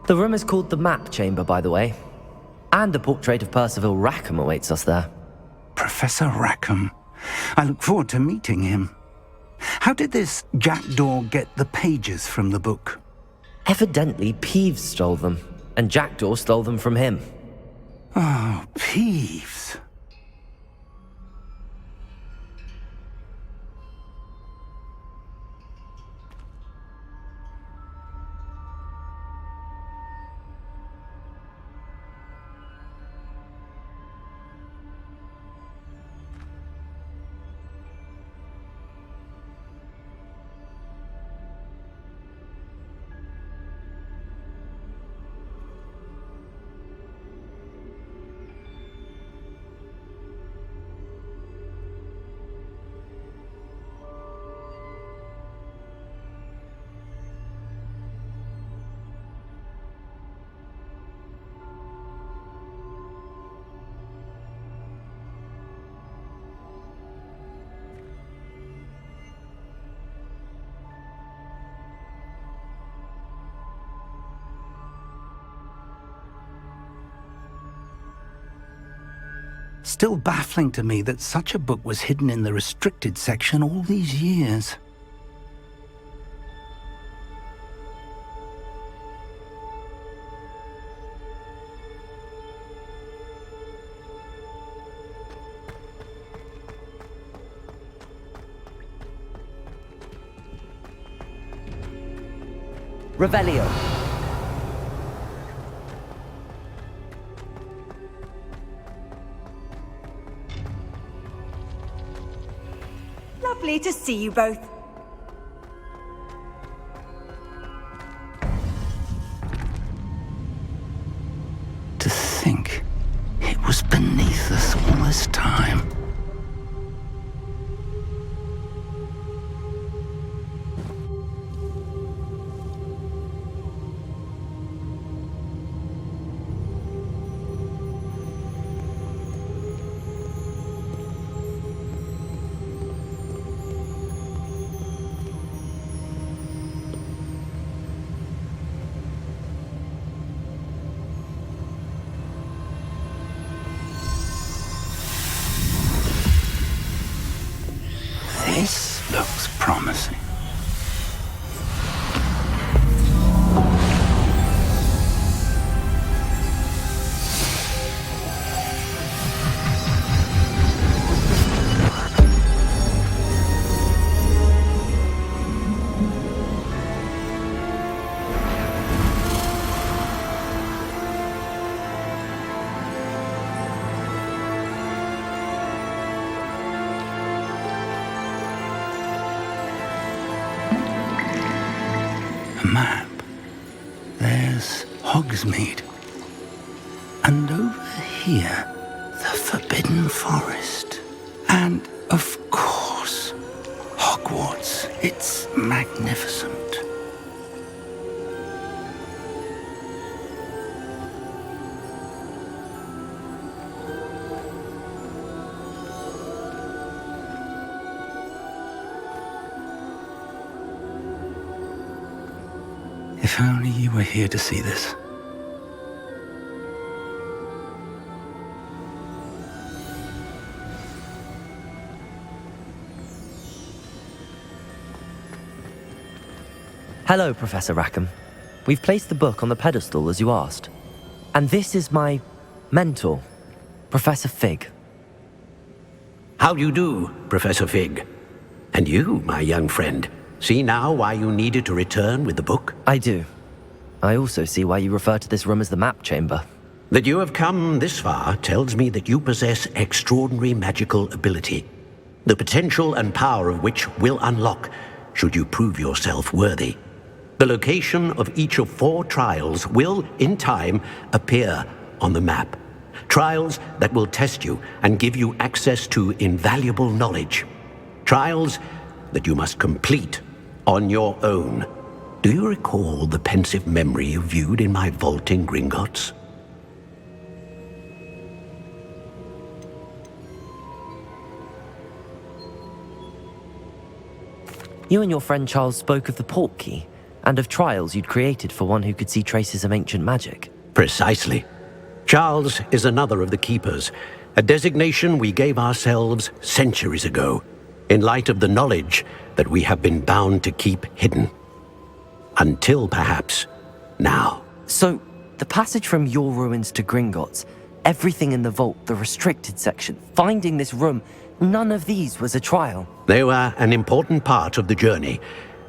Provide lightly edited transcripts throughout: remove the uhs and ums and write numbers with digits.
The room is called the Map Chamber, by the way. And a portrait of Percival Rackham awaits us there. Professor Rackham. I look forward to meeting him. How did this jackdaw get the pages from the book? Evidently, Peeves stole them, and Jackdaw stole them from him. Oh, Peeves. Still baffling to me that such a book was hidden in the restricted section all these years. Revelio. Lovely to see you both. To think it was beneath us all this time. This looks promising. Map. There's Hogsmeade. And over here, the Forbidden Forest. And, of course, Hogwarts. It's magnificent. If only you were here to see this. Hello, Professor Rackham. We've placed the book on the pedestal as you asked. And this is my mentor, Professor Fig. How do you do, Professor Fig? And you, my young friend, see now why you needed to return with the book? I do. I also see why you refer to this room as the Map Chamber. That you have come this far tells me that you possess extraordinary magical ability, the potential and power of which will unlock should you prove yourself worthy. The location of each of 4 trials will, in time, appear on the map. Trials that will test you and give you access to invaluable knowledge. Trials that you must complete on your own. Do you recall the pensive memory you viewed in my vault in Gringotts? You and your friend Charles spoke of the portkey and of trials you'd created for one who could see traces of ancient magic. Precisely. Charles is another of the Keepers, a designation we gave ourselves centuries ago, in light of the knowledge that we have been bound to keep hidden. Until perhaps now. So, the passage from your ruins to Gringotts, everything in the vault, the restricted section, finding this room, none of these was a trial. They were an important part of the journey,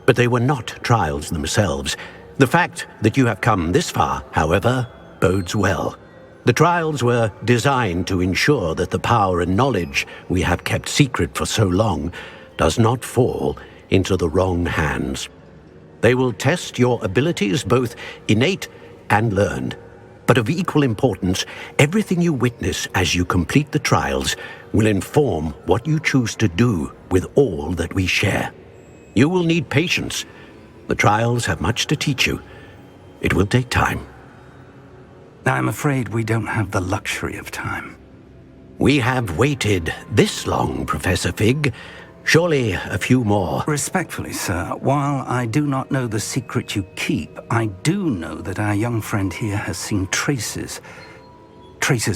but they were not trials themselves. The fact that you have come this far, however, bodes well. The trials were designed to ensure that the power and knowledge we have kept secret for so long does not fall into the wrong hands. They will test your abilities, both innate and learned. But of equal importance, everything you witness as you complete the trials will inform what you choose to do with all that we share. You will need patience. The trials have much to teach you. It will take time. I'm afraid we don't have the luxury of time. We have waited this long, Professor Fig. Surely a few more. Respectfully, sir, while I do not know the secret you keep, I do know that our young friend here has seen traces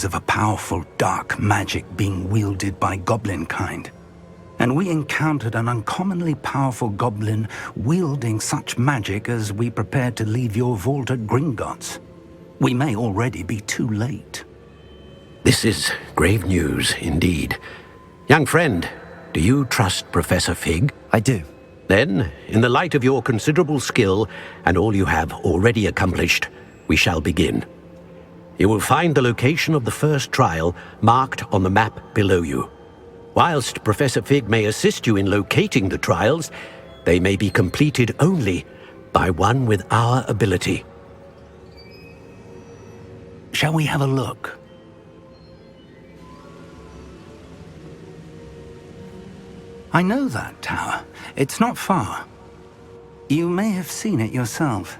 of a powerful dark magic being wielded by goblin kind. And we encountered an uncommonly powerful goblin wielding such magic as we prepared to leave your vault at Gringotts. We may already be too late. This is grave news indeed. Young friend, do you trust Professor Fig? I do. Then, in the light of your considerable skill and all you have already accomplished, we shall begin. You will find the location of the first trial marked on the map below you. Whilst Professor Fig may assist you in locating the trials, they may be completed only by one with our ability. Shall we have a look? I know that tower. It's not far. You may have seen it yourself.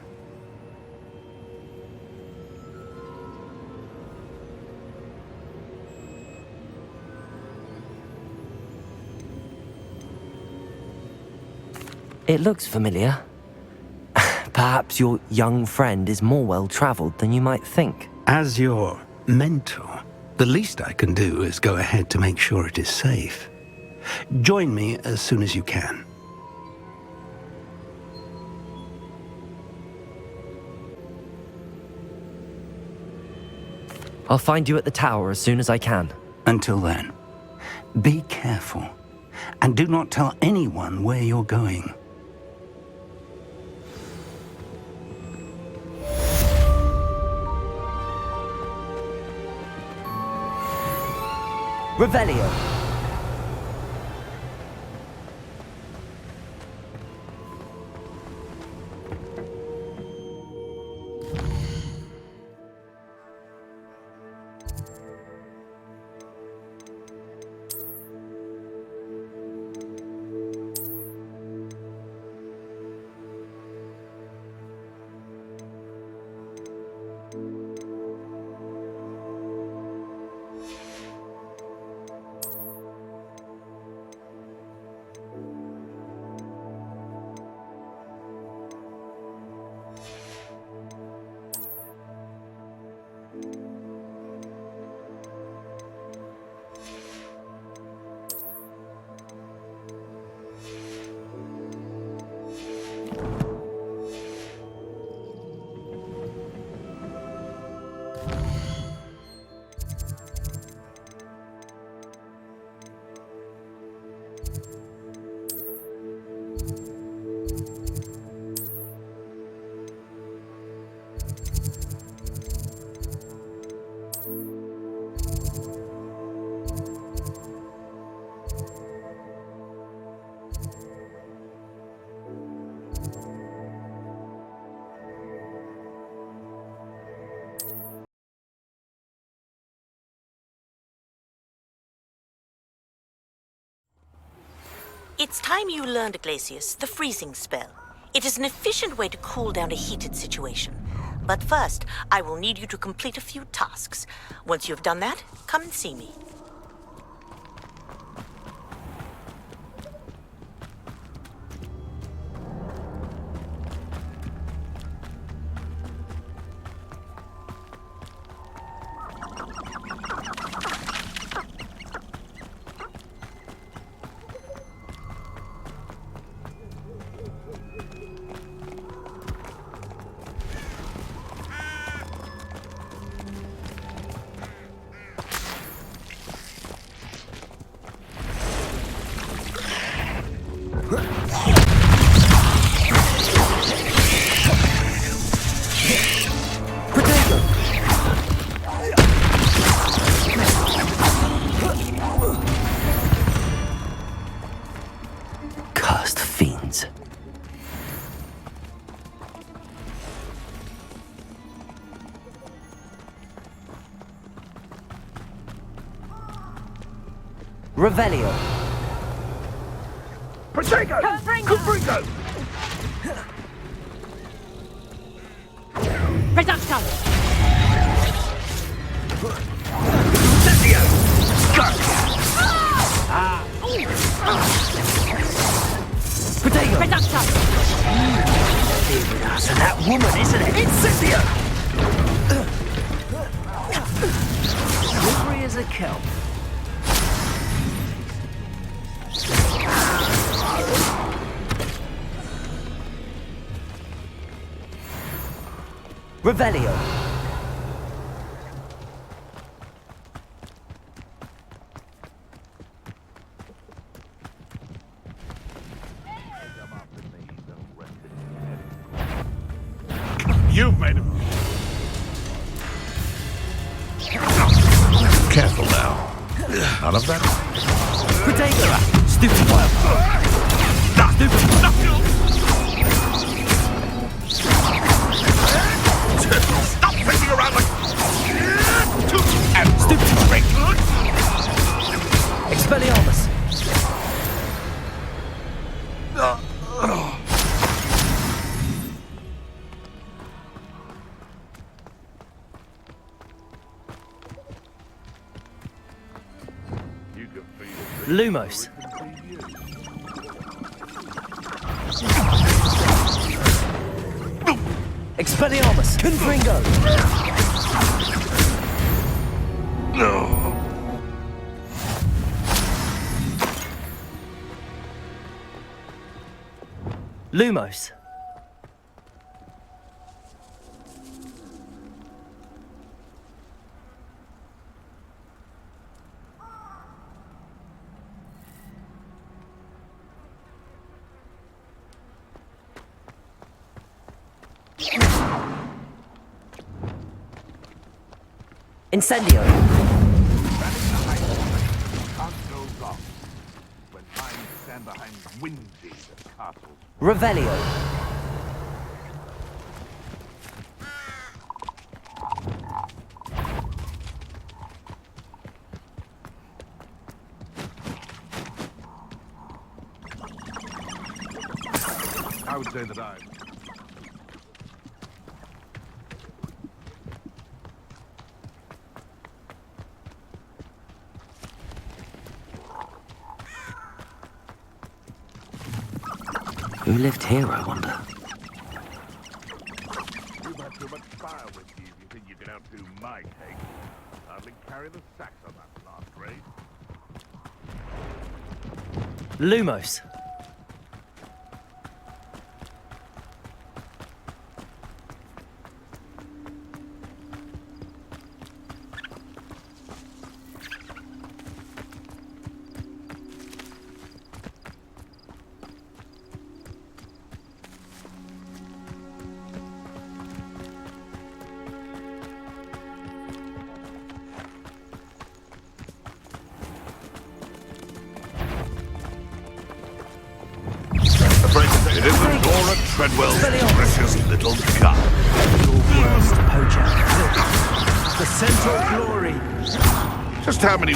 It looks familiar. Perhaps your young friend is more well-traveled than you might think. As your mentor, the least I can do is go ahead to make sure it is safe. Join me as soon as you can. I'll find you at the tower as soon as I can. Until then, be careful, and do not tell anyone where you're going. Revelio! It's time you learned, Glacius, the freezing spell. It is an efficient way to cool down a heated situation. But first, I will need you to complete a few tasks. Once you've done that, come and see me. Revelio. Protego! Confringo! Reducto! Incendio! Protego. Reducto! So that woman, isn't it? Incendio! Slippery as a kelp. Revelio. You've made him. Careful now. None of that. Protego. Stupid wild. Stop thinking around like... Stupid Expelliarmus. Lumos. Expelliarmus. Confringo. Lumos. Incendio. Revelio. I would say that Who lived here, I wonder? You've had too much fire with you if you think you can outdo my cake. Hardly carry the sacks on that last raid. Lumos. It isn't Nora Treadwell's precious little gun. Your worst poacher. The Centaur glory. Just how many...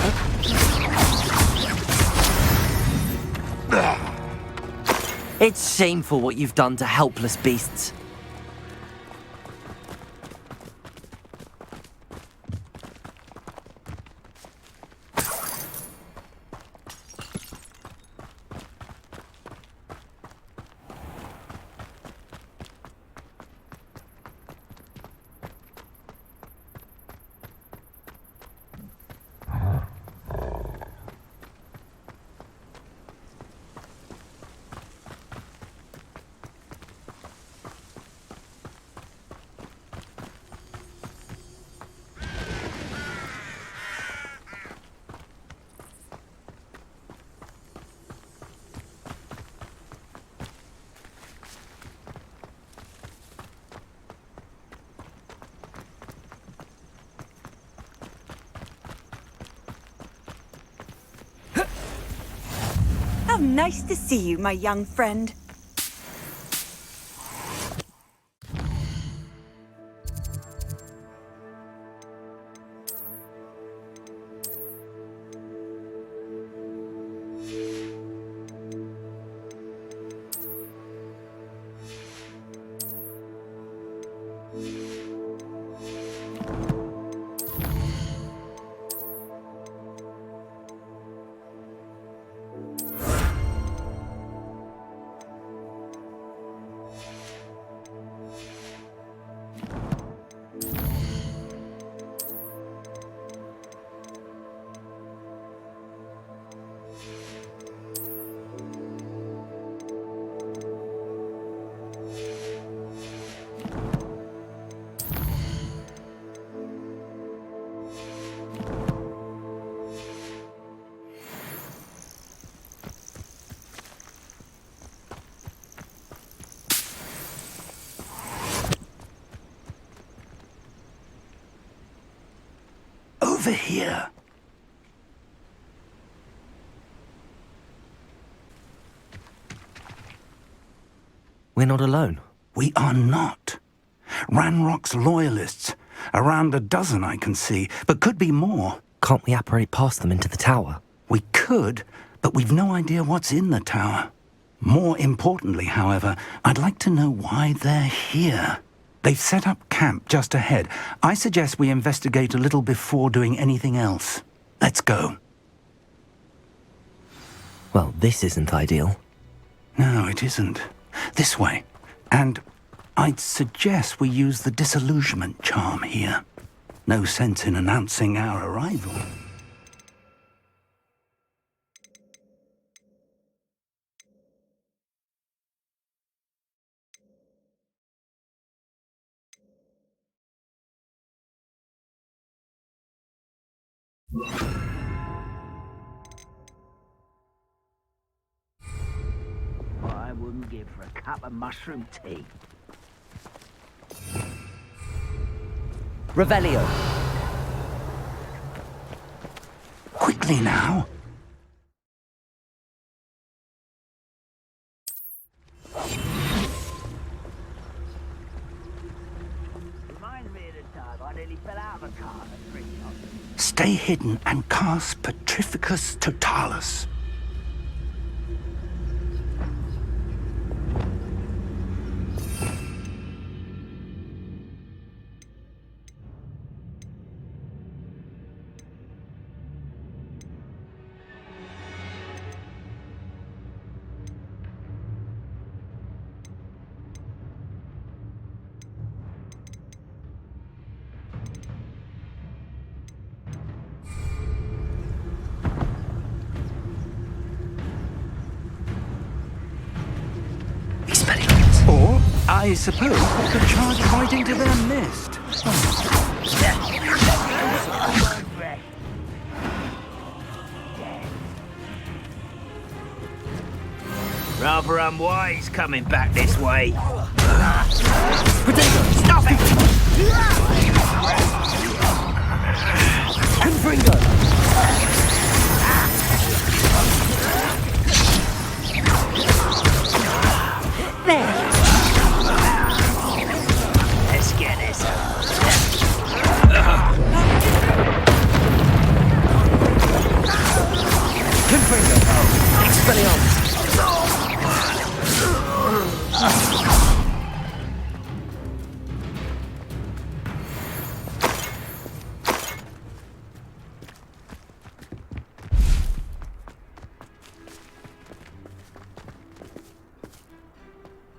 It's shameful what you've done to helpless beasts. How nice to see you, my young friend. Over here. We're not alone. We are not. Ranrock's loyalists. Around a dozen I can see, but could be more. Can't we apparate past them into the tower? We could, but we've no idea what's in the tower. More importantly, however, I'd like to know why they're here. They've set up camp just ahead. I suggest we investigate a little before doing anything else. Let's go. Well, this isn't ideal. No, it isn't. This way. And I'd suggest we use the disillusionment charm here. No sense in announcing our arrival. I wouldn't give for a cup of mushroom tea. Revelio. Quickly now. Reminds me of the time I nearly fell out of a car at 3 o'clock. Stay hidden and cast Petrificus Totalis. Or, I suppose, we could charge right into their mist. Rather unwise coming back this way. Stop it! Confringo! There! Let's get this. Confringo! Expelliarmus!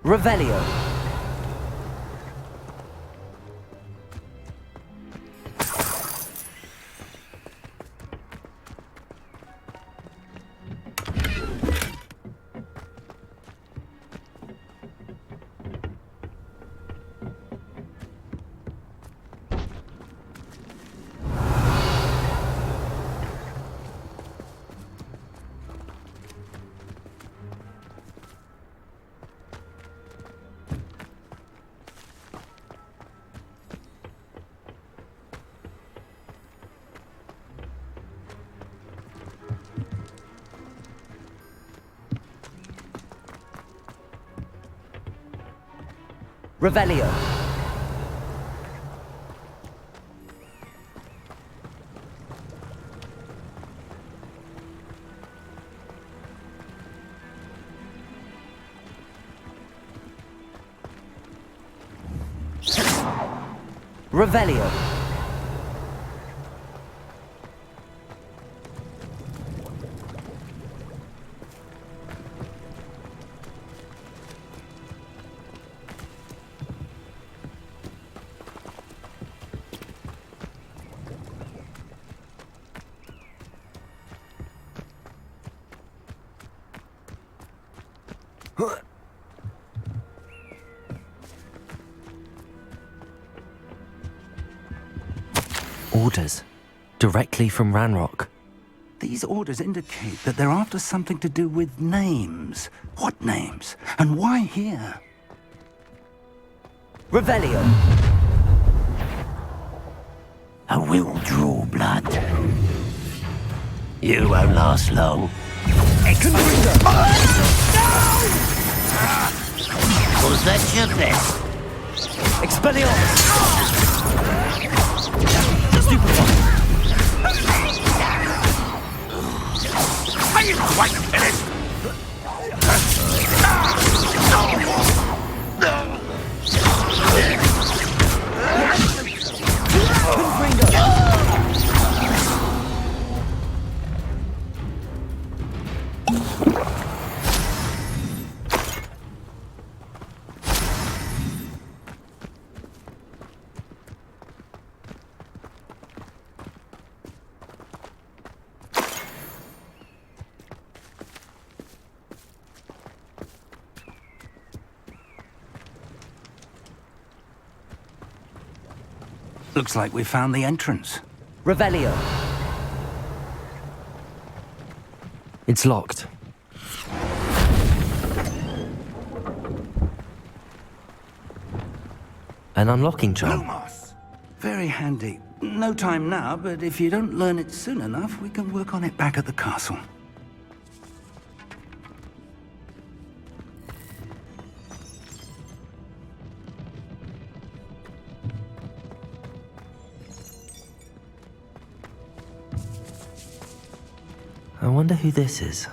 Revelio. Revelio. Revelio. Orders. Directly from Ranrock. These orders indicate that they're after something to do with names. What names? And why here? Revelio. I will draw blood. You won't last long. Was that your best? Expelliarmus. Stupefy. Are you quite finished? Looks like we found the entrance. Revelio. It's locked. An unlocking charm. Very handy. No time now, but if you don't learn it soon enough, we can work on it back at the castle. I wonder who this is.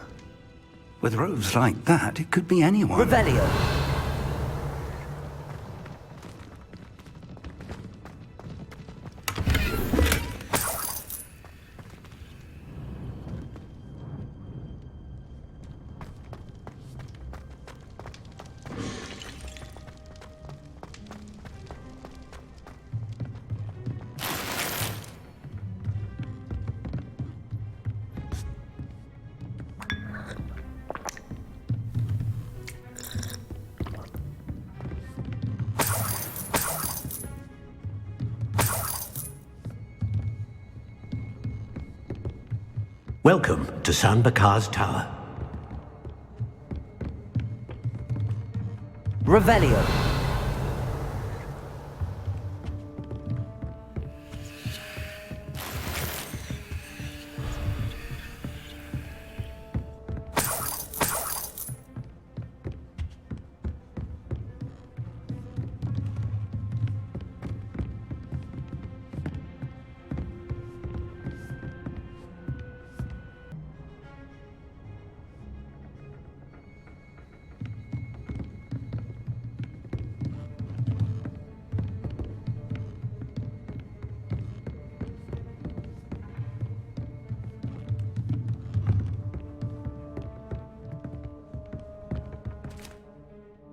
With robes like that, it could be anyone. Revelio. Welcome to San Bakar's Tower. Revelio.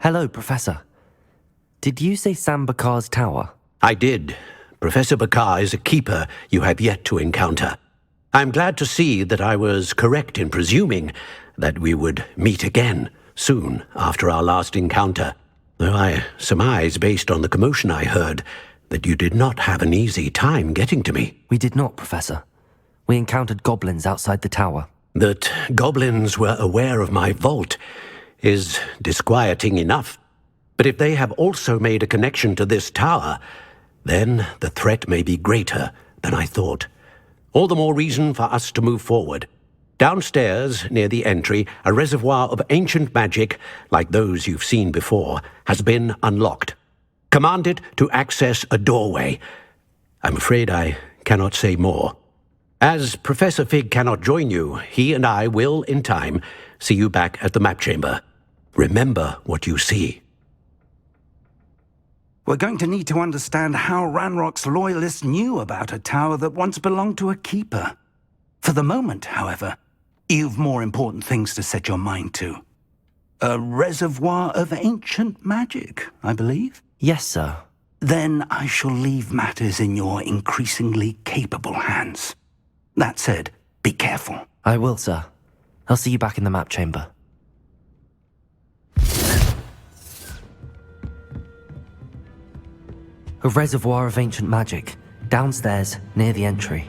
Hello, Professor. Did you say San Bakar's tower? I did. Professor Bakar is a keeper you have yet to encounter. I'm glad to see that I was correct in presuming that we would meet again soon after our last encounter, though I surmise, based on the commotion I heard, that you did not have an easy time getting to me. We did not, Professor. We encountered goblins outside the tower. That goblins were aware of my vault is disquieting enough. But if they have also made a connection to this tower, then the threat may be greater than I thought. All the more reason for us to move forward. Downstairs, near the entry, a reservoir of ancient magic, like those you've seen before, has been unlocked. Command it to access a doorway. I'm afraid I cannot say more. As Professor Fig cannot join you, he and I will, in time, see you back at the map chamber. Remember what you see. We're going to need to understand how Ranrock's loyalists knew about a tower that once belonged to a keeper. For the moment, however, you've more important things to set your mind to. A reservoir of ancient magic, I believe? Yes, sir. Then I shall leave matters in your increasingly capable hands. That said, be careful. I will, sir. I'll see you back in the map chamber. A reservoir of ancient magic, downstairs, near the entry.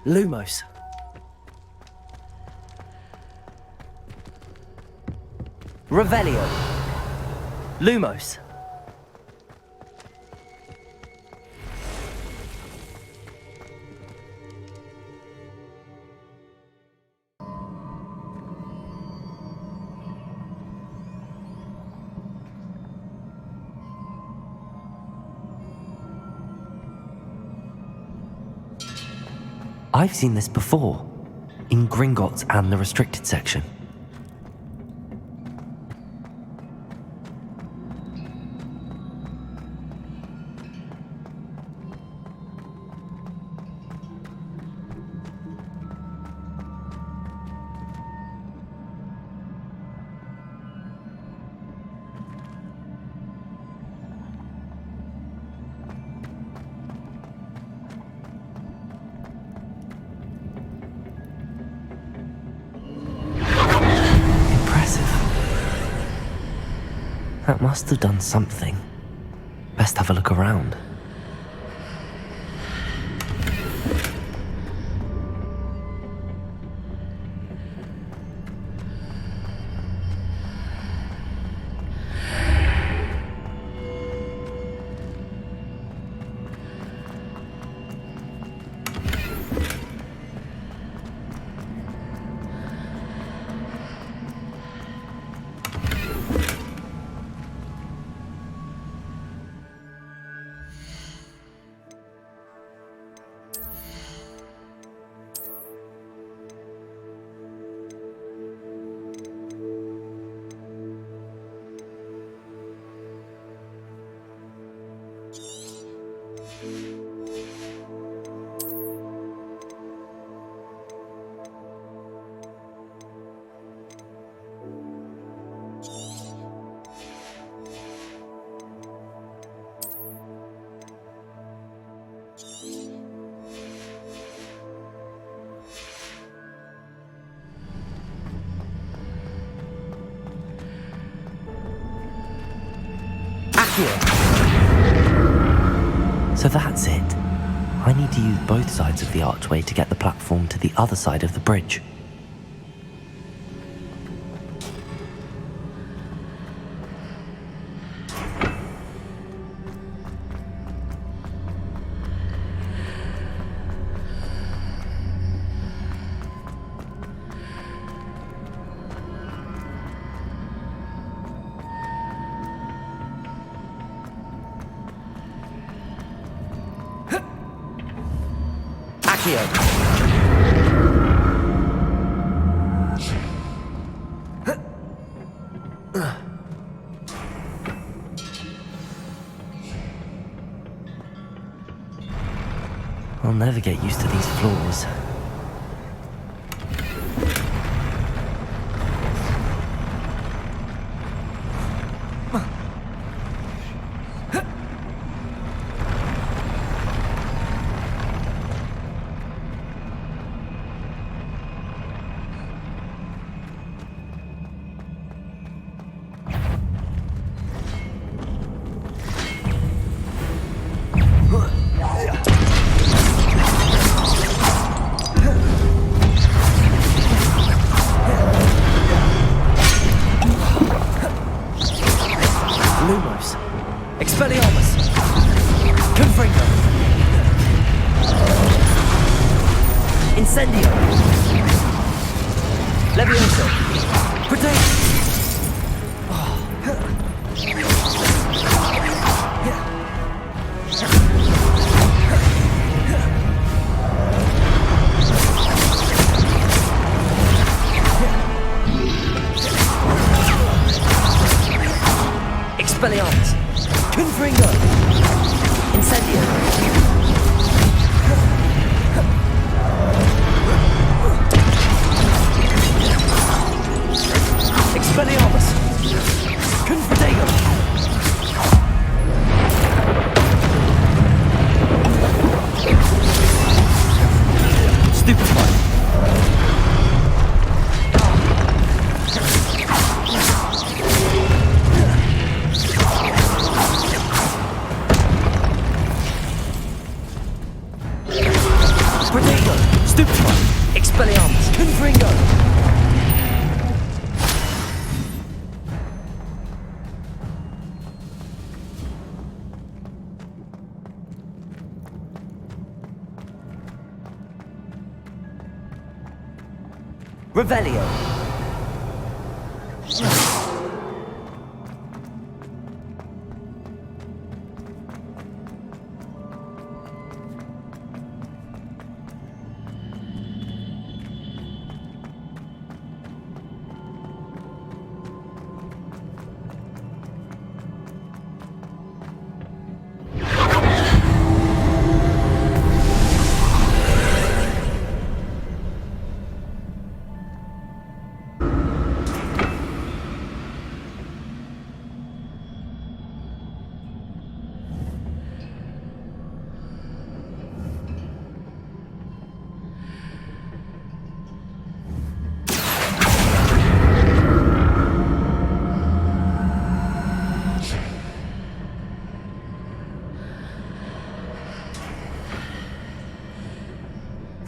Lumos. Revelio. Lumos. I've seen this before, in Gringotts and the restricted section. That must have done something. Best have a look around. So that's it. I need to use both sides of the archway to get the platform to the other side of the bridge. I'll never get used to these floors. Confringo! Incendio! Levioso! Protect! Expelliarmus! Confringo! Incendio! Expelliarmus! Confringo! Stupefy! Protego! Stupefy! Expelliarmus! Confringo! Revelio!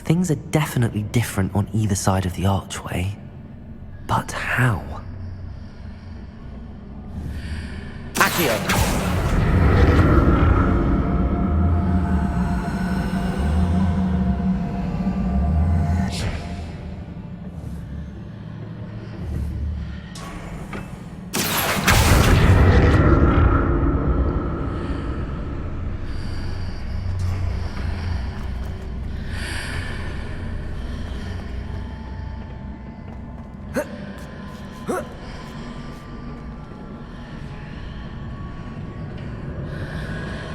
Things are definitely different on either side of the archway. But how? Accio!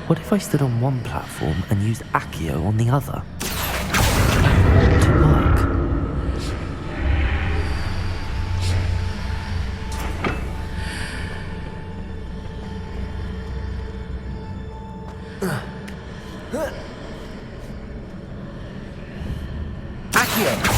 What if I stood on one platform and used Accio on the other? That ought to work. Accio!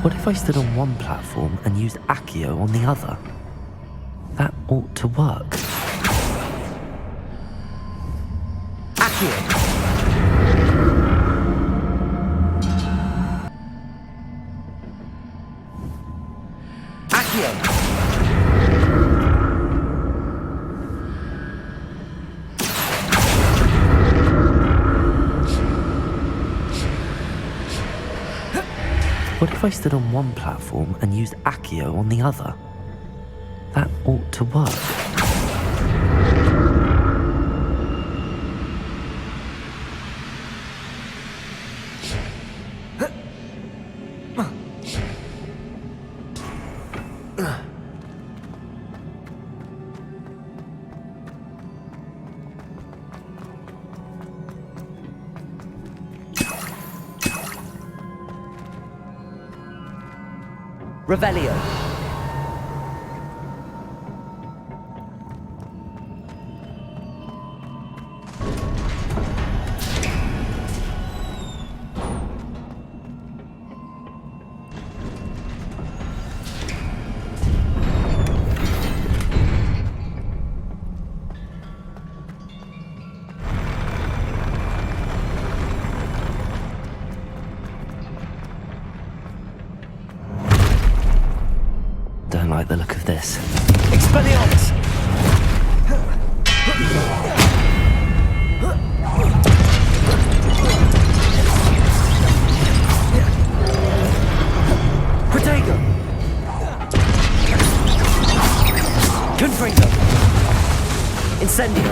What if I stood on one platform and used Accio on the other? That ought to work. Accio! Accio! What if I stood on one platform and used Accio on the other? That ought to work. Revelio. like the look of this. Expelliarmus! Protego! Confringo! Incendio!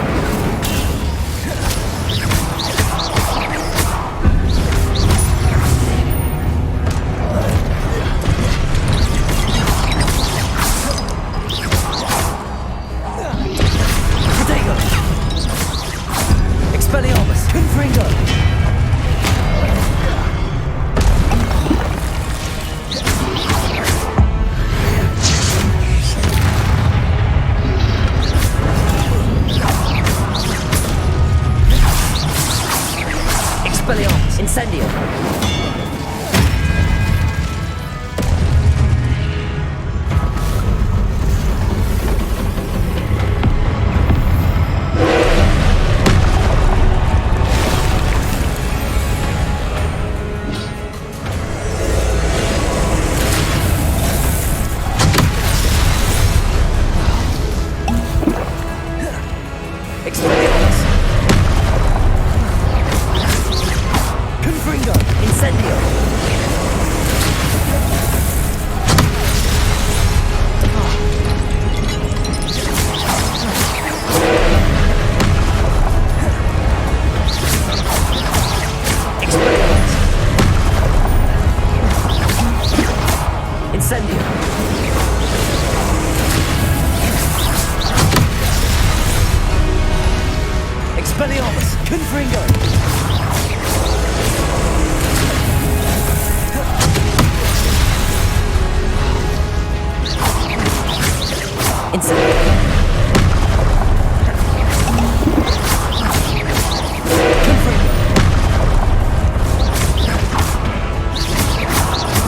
Expelliarmus! Confringo! Expelliarmus! Incendio! Expelliarmus! Confringo! Incendio! Confringo!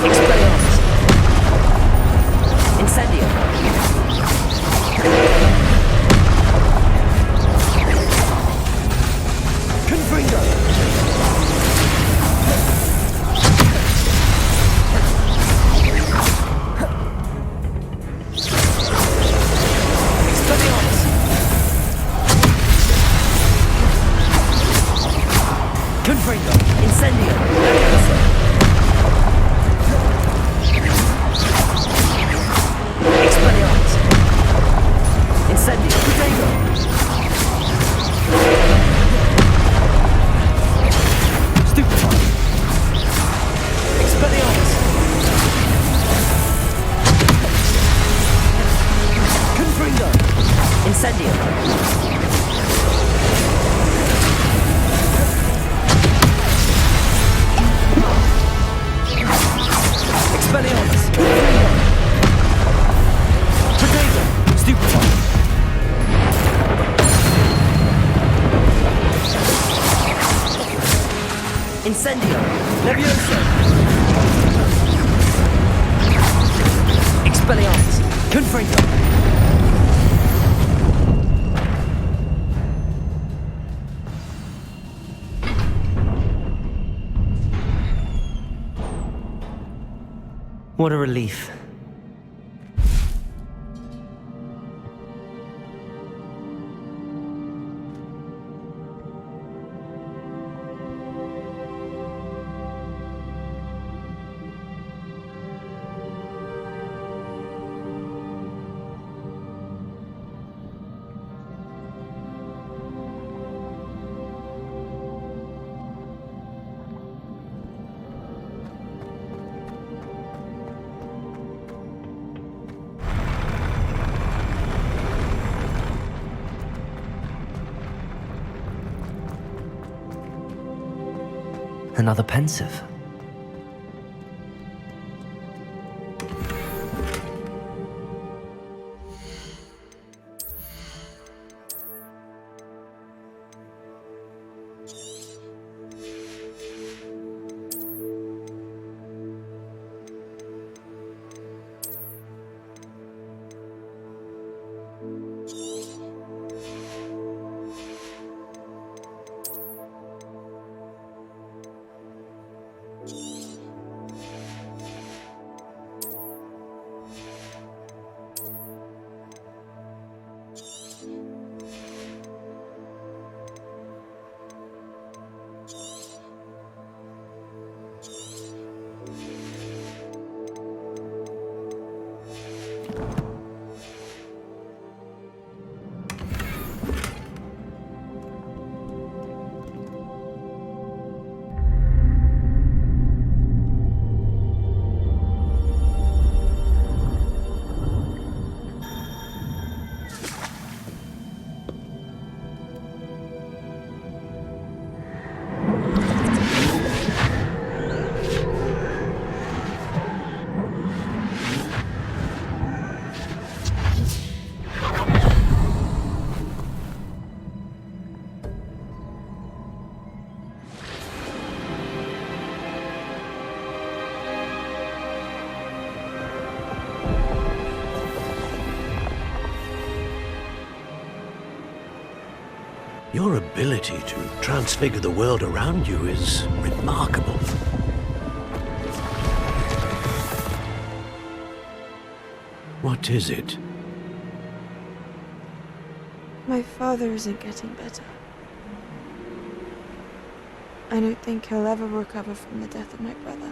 Expelliarmus! Incendio! Confringo! Expelliarmus! Confringo! Incendio! Leviosa! Expelliarmus! Incendio! Protego! Stupefy! Expelliarmus! Confringo! Incendio! Expelliarmus! Confringo! Protego! Stupefy! Incendio! Leviosa! Expelliarmus! Confringo! What a relief. Another pensieve. Your ability to transfigure the world around you is remarkable. What is it? My father isn't getting better. I don't think he'll ever recover from the death of my brother.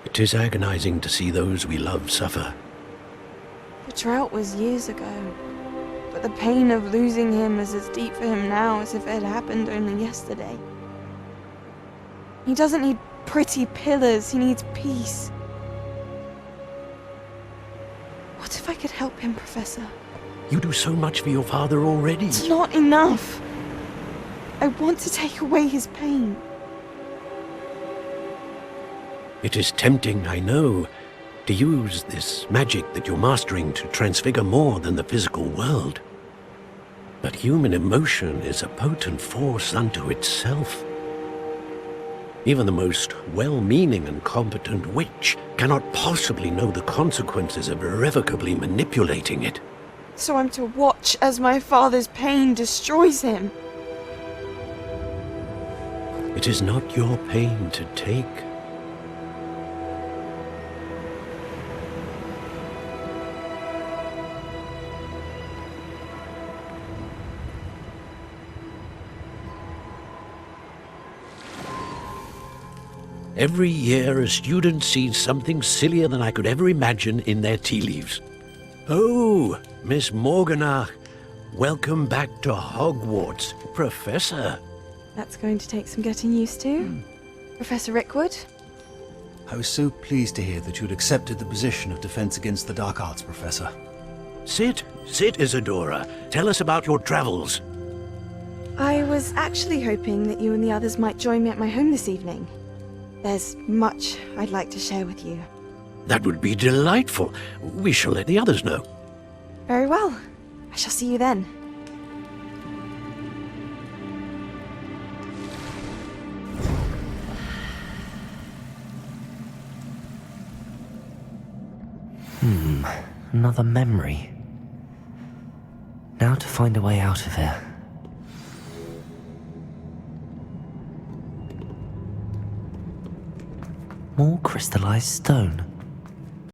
It is agonizing to see those we love suffer. The drought was years ago, but the pain of losing him is as deep for him now as if it had happened only yesterday. He doesn't need pretty pillars, he needs peace. What if I could help him, Professor? You do so much for your father already. It's not enough. I want to take away his pain. It is tempting, I know, to use this magic that you're mastering to transfigure more than the physical world. But human emotion is a potent force unto itself. Even the most well-meaning and competent witch cannot possibly know the consequences of irrevocably manipulating it. So I'm to watch as my father's pain destroys him. It is not your pain to take. Every year, a student sees something sillier than I could ever imagine in their tea leaves. Oh, Miss Morganach, welcome back to Hogwarts, Professor. That's going to take some getting used to. Professor Rickwood? I was so pleased to hear that you'd accepted the position of Defense Against the Dark Arts, Professor. Sit, Isadora. Tell us about your travels. I was actually hoping that you and the others might join me at my home this evening. There's much I'd like to share with you. That would be delightful. We shall let the others know. Very well. I shall see you then. Another memory. Now to find a way out of here. More crystallized stone.